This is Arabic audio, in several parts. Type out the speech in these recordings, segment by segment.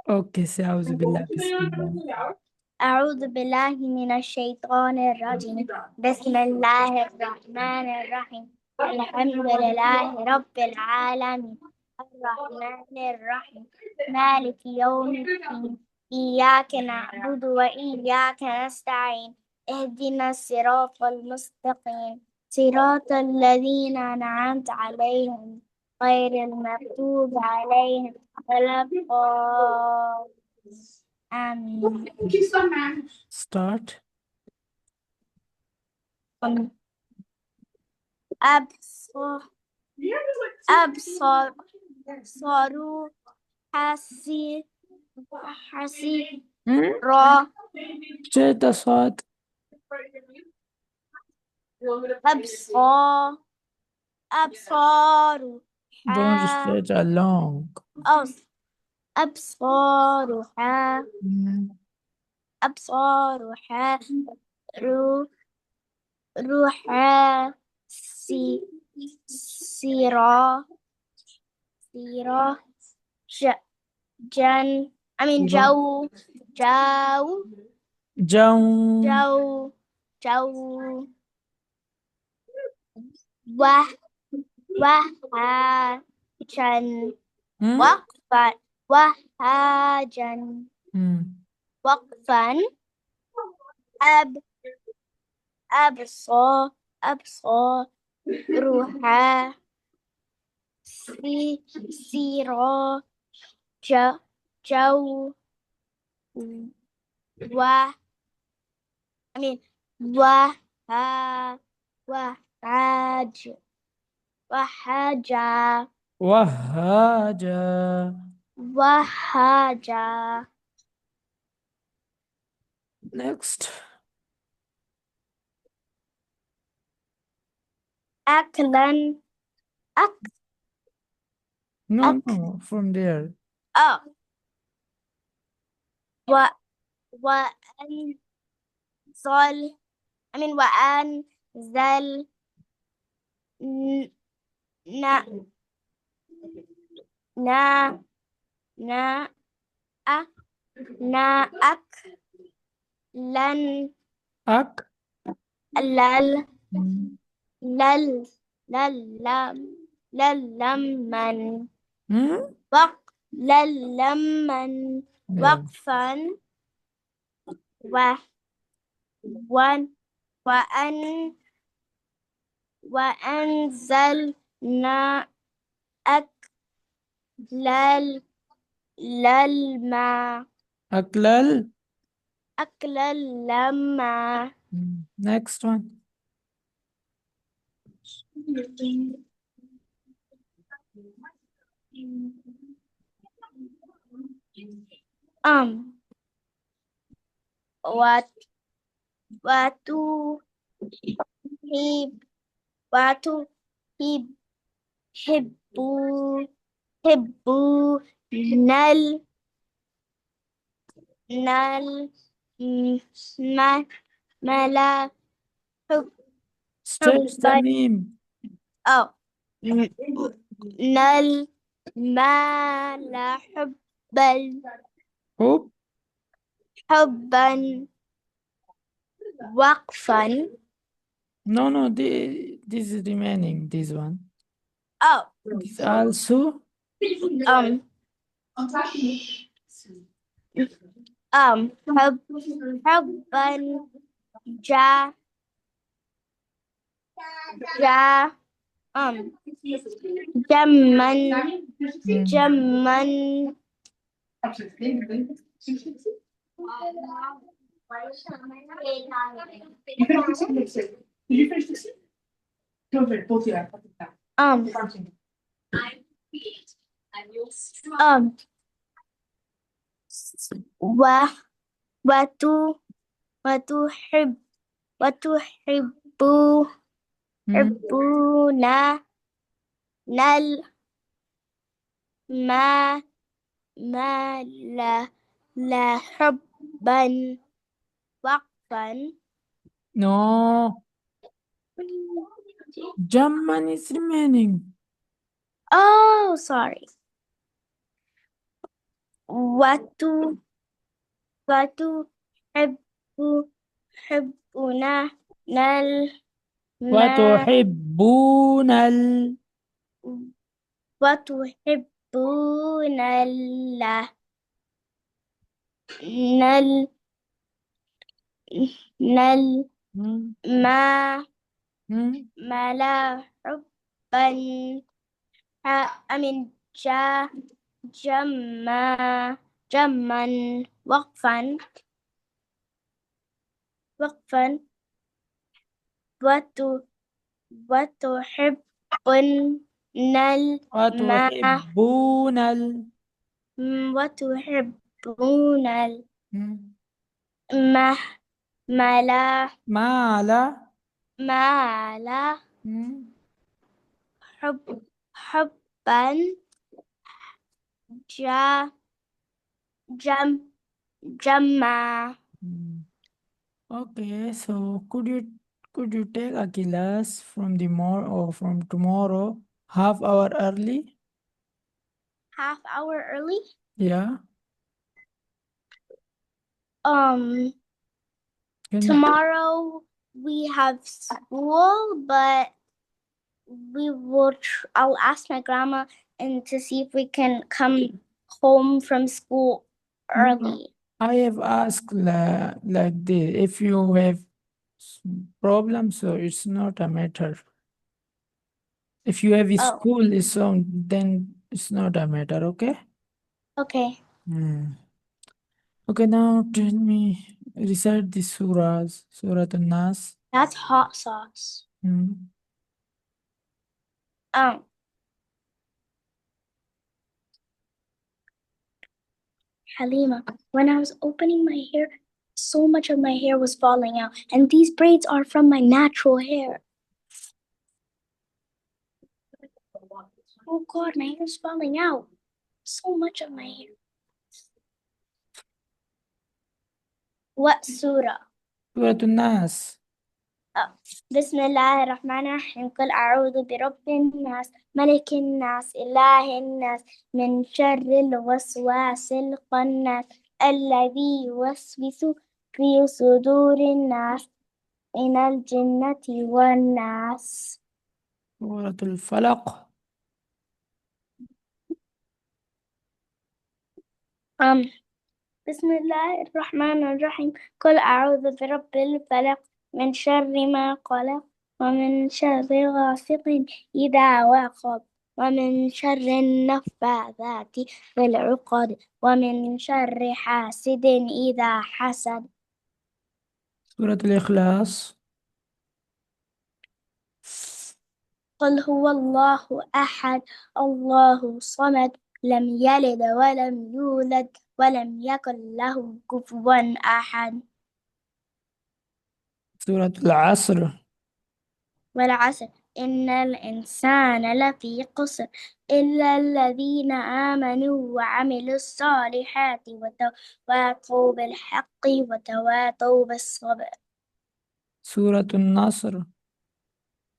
اوكي أعوذ بالله بسم الله. أعوذ بالله من الشيطان الرجيم. بسم الله الرحمن الرحيم. الحمد لله رب العالمين الرحمن الرحيم مالك يوم الدين إياك نعبد وإياك نستعين اهدنا الصراط المستقيم صراط الذين أنعمت عليهم غير المغضوب عليهم ولا الضالين. آمين. Start. أبصر أبصر صاروا حسي حسي را Straight the sword. أبصار أبصار Don't stretch along. أبصارها Mm. أبصارها رو روحا سيرا سيرا جن جو جو Down. جو جو وه وهاجن Mm? وقفا وهاجن Mm. وقفا أب أبصار روحا سيرا جو و وها وحاج وحاجة وهاجا. وحاجة Next. أكلا No, from there. و وأنزل وأنزل ن نا نا نا لن أك. لل Mm. لل للمن Mm? للمن Yeah. وقفا وأن وأنزلنا للماء أكلل. لما Next one. وات واتو هيب واتو هيب هبو هبو نل ما ملا حب Stretch the حبا name. نل ما لا حبا Hope. حبا وقفا No, this is remaining, this one. This also. حبا جا جا جمن جمن و وتحب حبون نل ما لا حبا وقفا No. Jamman is remaining. Oh, sorry. وتو وتحب حبنا نل ما وتحبون وتحبون نل نل مم. ما مم. لا حبا أمن جما جما وقفا وقفا وت وتحبن الماء وتحبون وتحبون مم. الماء لا ما لا ما لا مم. حبا جا جم جمع مم. Okay, so could you take a class from the more or from tomorrow half hour early? half hour early. Yeah. Um, Can you tomorrow we have school, but I'll ask my grandma and to see if we can come home from school No, early. I have asked like this. If you have s- problems, so it's not a matter. If you have a Oh, school, then it's not a matter. Okay. okay. Hmm. Okay. Now tell me, recite the surahs, Surah An-Nas. That's hot sauce. Hmm. Um, Halima, when I was opening my hair, so much of my hair was falling out, and these braids are from my natural hair. Oh God, my hair's falling out. So much of my hair. What surah? Surah An-Nas. بسم الله الرحمن الرحيم قل أعوذ برب الناس ملك الناس إله الناس من شر الوسواس الخناس الذي يوسوس في صدور الناس من الجنة والناس. Surah Al-Falaq. um, بسم الله الرحمن الرحيم قل أعوذ برب الفلق من شر ما قلق ومن شر غاسق إذا وقب ومن شر النفاثات في العقد ومن شر حاسد إذا حسد. Surah Al-Ikhlas. قل هو الله أحد الله صمد لم يلد ولم يولد ولم يكن له كفوا أحد. Surah Al-Asr. والعصر إن الإنسان لفي قسر إلا الذين آمنوا وعملوا الصالحات وتواصوا بالحق وتواصوا بالصبر. Surah Al-Nasr.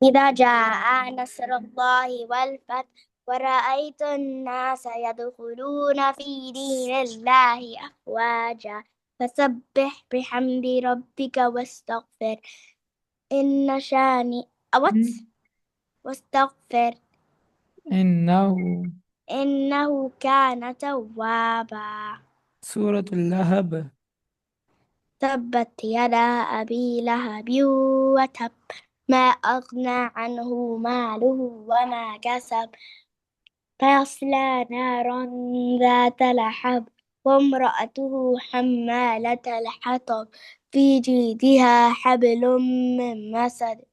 إذا جاء نصر الله والفتح ورأيت الناس يدخلون في دين الله أفواجا فسبح بحمد ربك واستغفر إن شانئ واستغفر إنه. إنه كان توابا. Surah Al-Lahab. تبت يدا أبي لهب وتب ما أغنى عنه ماله وما كسب فيصلى نارا ذات لهب وامرأته حمالة الحطب في جيدها حبل من مسد.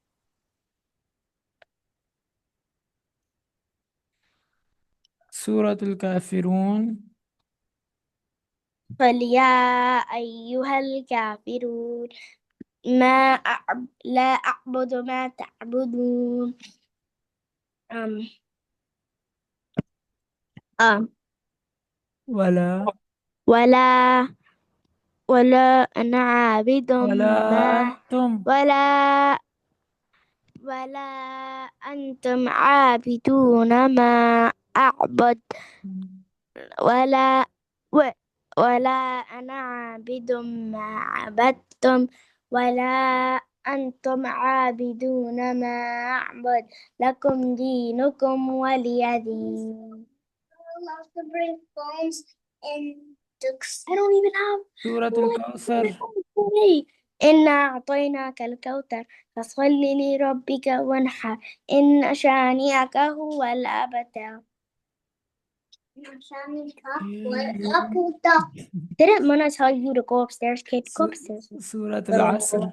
Surah Al-Kafirun. قل يا أيها الكافرون لا أعبد ما تعبدون. أم أم ولا ولا أنا عابد ولا ما أنتم. ولا أنتم عابدون ما أعبد ولا و- ولا أنا عابد ما عبدتم، ولا أنتم عابدون ما أعبد، لكم دينكم ولي دين. I don't even have سورة الكوثر. Hey, إنا أعطيناك الكوثر، فصل لربك وانحر، إن شانئك هو الأبتر. Didn't Mona tell you to go upstairs, kid? Go upstairs. سورة العصر.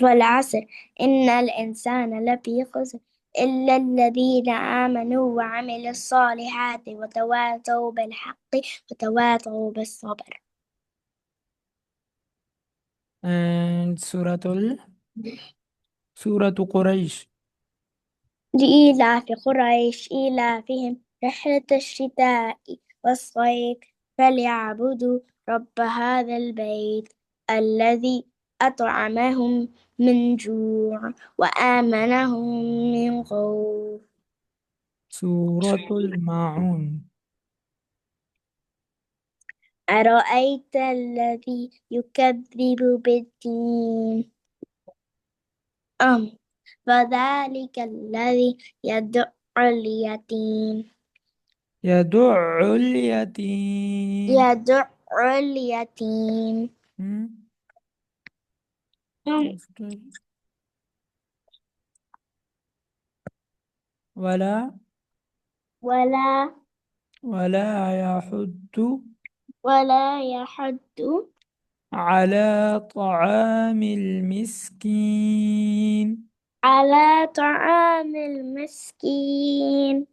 والعصر إن الإنسان لفي خسر إلا الذين آمنوا وعملوا الصالحات وتواصوا بالحق وتواصوا بالصبر. and سورة قريش. لإيلاف قريش إيلافهم رحلة الشتاء والصيف، فليعبدوا رب هذا البيت الذي أطعمهم من جوع وآمنهم من خوف. سورة الماعون. أرأيت الذي يكذب بالدين أم فذلك الذي يدع اليتيم يدع اليتيم. يدع اليتيم مم. أم ولا ولا يحد ولا يحد على طعام المسكين. على طعام المسكين،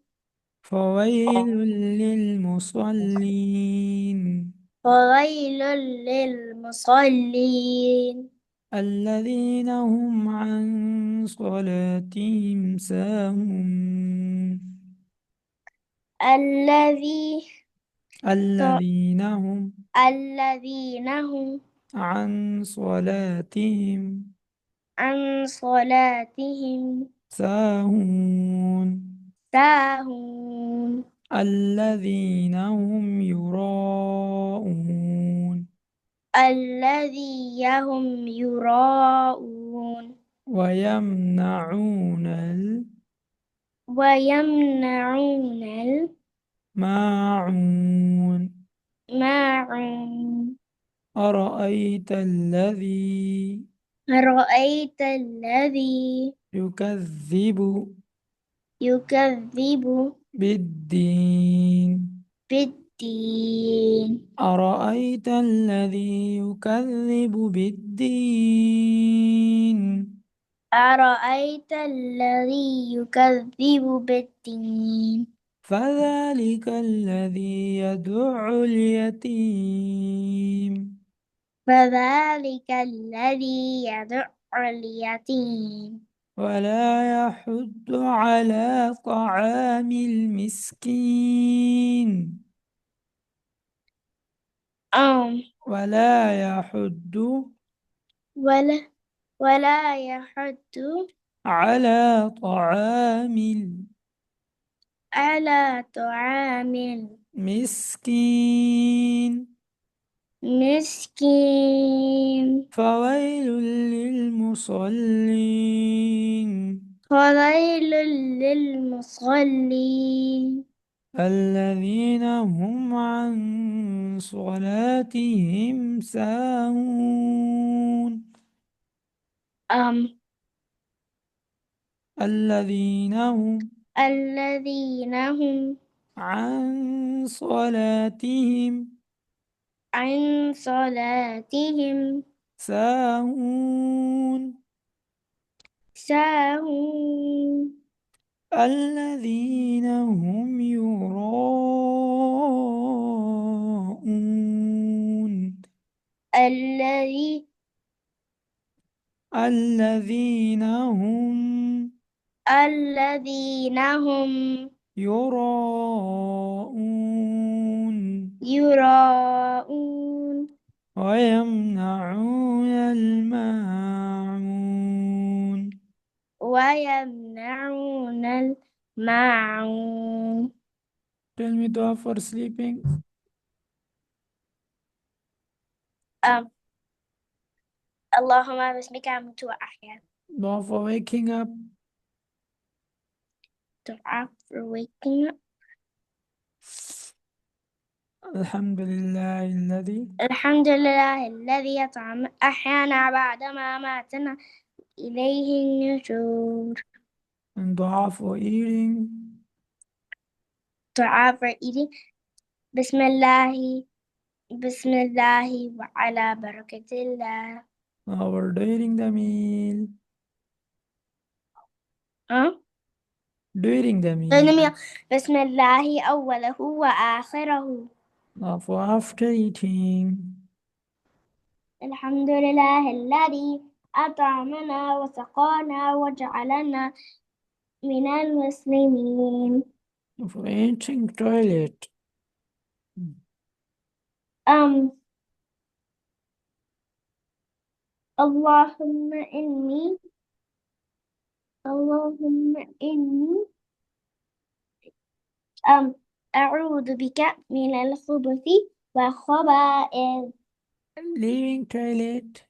فويل للمصلين فويل للمصلين الذين هم عن صلاتهم ساهون. الذي الذين هم الذين هم عن صلاتهم عن صلاتهم ساهون. ساهون. الذين هم يراءون الذي هم يراءون ويمنعون ويمنعون الماعون. الماعون. أرأيت الذي أرأيت الذي يكذب يكذب بالدين. بالدين أرأيت الذي يكذب بالدين. أرأيت الذي يكذب بالدين فذلك الذي يدع اليتيم فذلك الذي يدع اليتيم ولا يحض على طعام المسكين. أم ولا يحض ولا ولا يحد على طعام على طعام المسكين. المسكين، فويل للمصلين فويل للمصلين الذين هم عن صلاتهم ساهون. أم الذين هم الذين هم عن صلاتهم عن صلاتهم ساهون. ساهون. الذين هم يراءون الذي الذين هم الذين هم يراءون يراءون ويمنعون الماعون. ويمنعون الماعون. Tell me dua for sleeping. Um, اللهم باسمك أموت وأحيا. Dua for waking up. Dua for waking up. الحمد لله الذي. الحمد لله الذي أحيانا بعدما ماتنا إليه النشور. And dua for eating. Dua for eating. بسم الله بسم الله وعلى بركة الله. Or during the meal. Huh? During the meal. بسم الله أوله وآخره. Dua for after eating. الحمد لله الذي أطعمنا وسقانا وجعلنا من المسلمين. For entering toilet. أم اللهم إني اللهم إني أعوذ بك من الخبث والخبائث. Leaving toilet.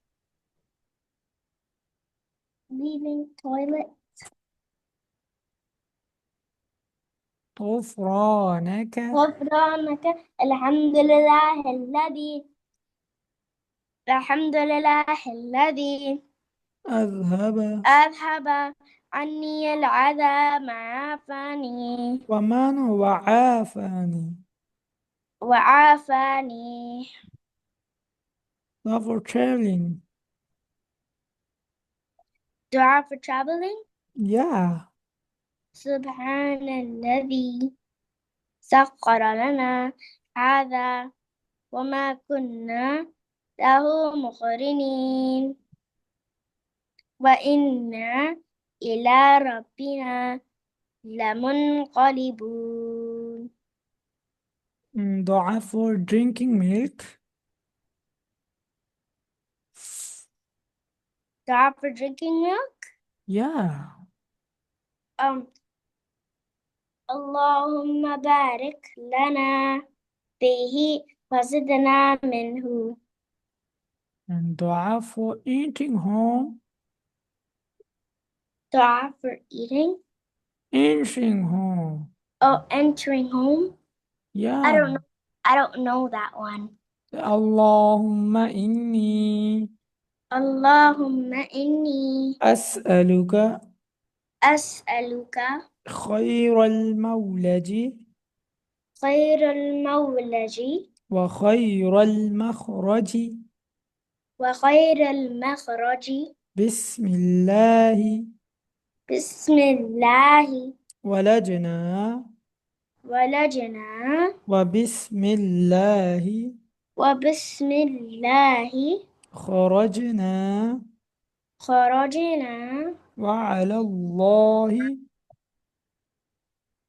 Leaving toilet. غفرانك. غفرانك. الحمد لله الذي أذهب. أذهب عني العذاب عافاني ومن وعافاني. وعافاني. Dua for traveling. Dua for traveling. Yeah. سبحان الذي سخر لنا هذا وما كنا له مقرنين وإنا إلى ربنا لمنقلبون. Dua for drinking milk. Dua for drinking milk. Yeah. Um, اللهم بارك لنا فيه وزدنا منه. And dua for eating home. Dua for eating. Entering home. Oh, entering home. Yeah. I don't know that one. Allahumma inni اللهم إني أسألك أسألك خير المولج خير المولج وخير المخرج وخير المخرج. بسم الله بسم الله ولجنا ولجنا وبسم الله وبسم الله خرجنا خرجنا وعلى الله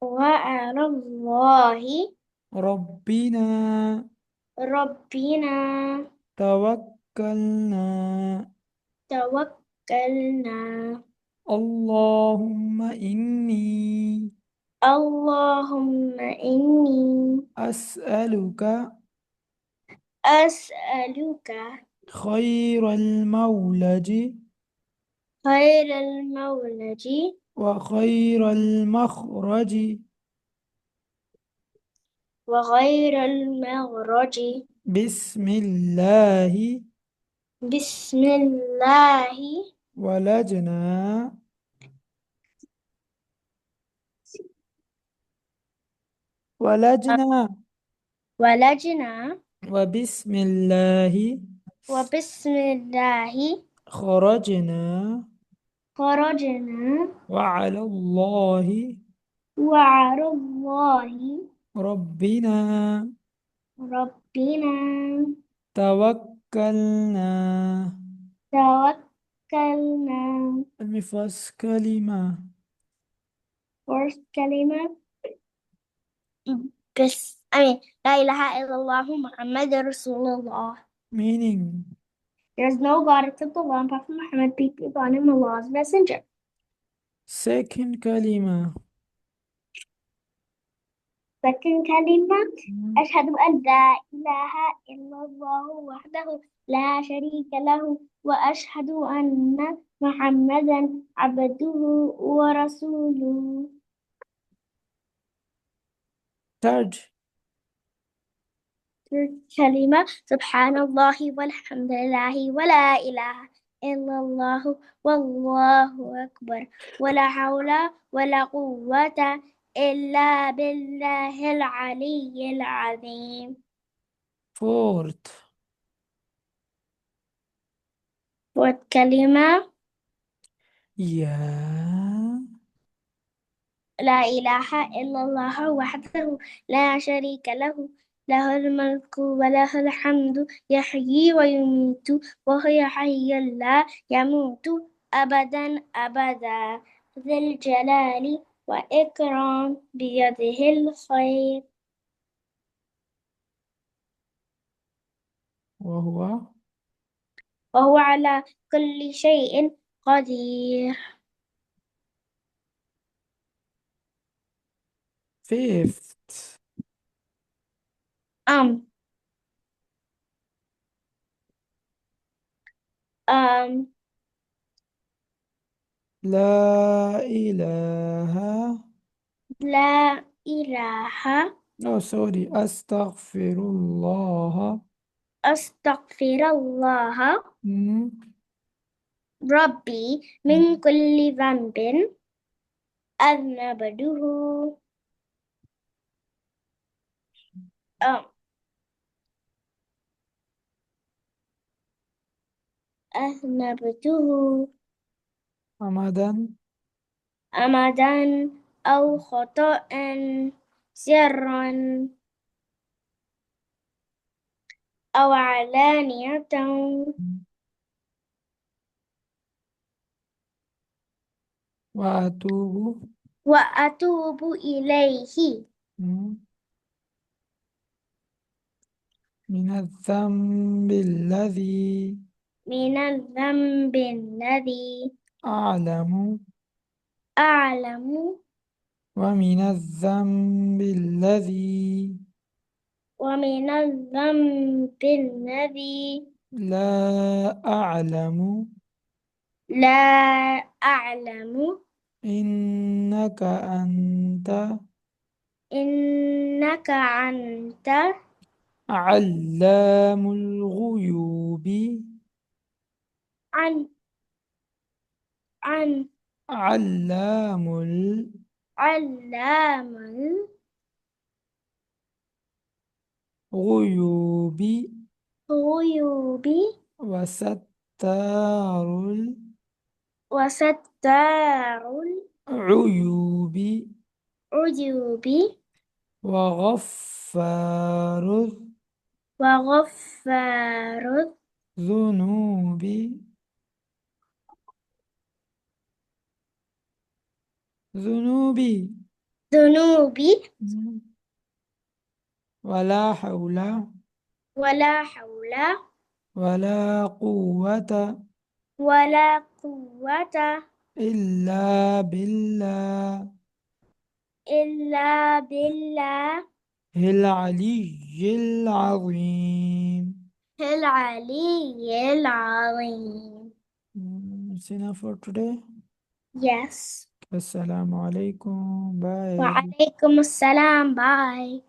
وعلى الله ربنا ربنا توكلنا توكلنا. اللهم إني اللهم إني أسألك أسألك خير المولج خير المولج وخير المخرج وخير المخرج. بسم الله بسم الله ولجنا ولجنا ولجنا وبسم الله وبسم الله خرجنا خرجنا وعلى الله وعلى الله ربنا ربنا توكلنا. توكلنا. Let me first كلمة. First كلمة لا إله إلا الله محمد رسول الله. Meaning. There is no God except Allah and Prophet Muhammad, peace be upon him, Allah's messenger. Second كلمة. second كلمة مم. أشهد أن لا إله إلا الله وحده لا شريك له وأشهد أن محمدا عبده ورسوله. Third. كلمة سبحان الله والحمد لله ولا إله إلا الله والله أكبر ولا حول ولا قوة إلا بالله العلي العظيم. Fourth. والكلمة Yeah. لا إله إلا الله وحده لا شريك له له الملك وله الحمد يحيي ويميت وهو حي لا يموت أبدا أبدا ذي الجلال وإكرام بيده الخير وهو. وهو على كل شيء قدير. Fifth. أم أم لا إله. لا إله Oh, sorry. أستغفر الله. أستغفر الله مم. ربي من كل ذنب أذنبته أم- أذنبته عمدا. أمدا أو خطأ سرا أو علانية وأتوب. وأتوب إليه مم. من الذنب الذي من الذنب الذي أعلم أعلم ومن الذنب الذي ومن الذنب الذي لا أعلم. لا أعلم إنك أنت إنك أنت علام الغيوب. عن عن علام علام الغيوب الغيوب وستار وستار العيوب العيوب وغفار وغفار الذنوب. ذنوبي. الذنوب ولا حول ولا حول ولا قوة ولا قوة إلا بالله إلا بالله العلي العظيم. العلي العظيم. It's enough for today. Yes. السلام عليكم. باي. وعليكم السلام. باي.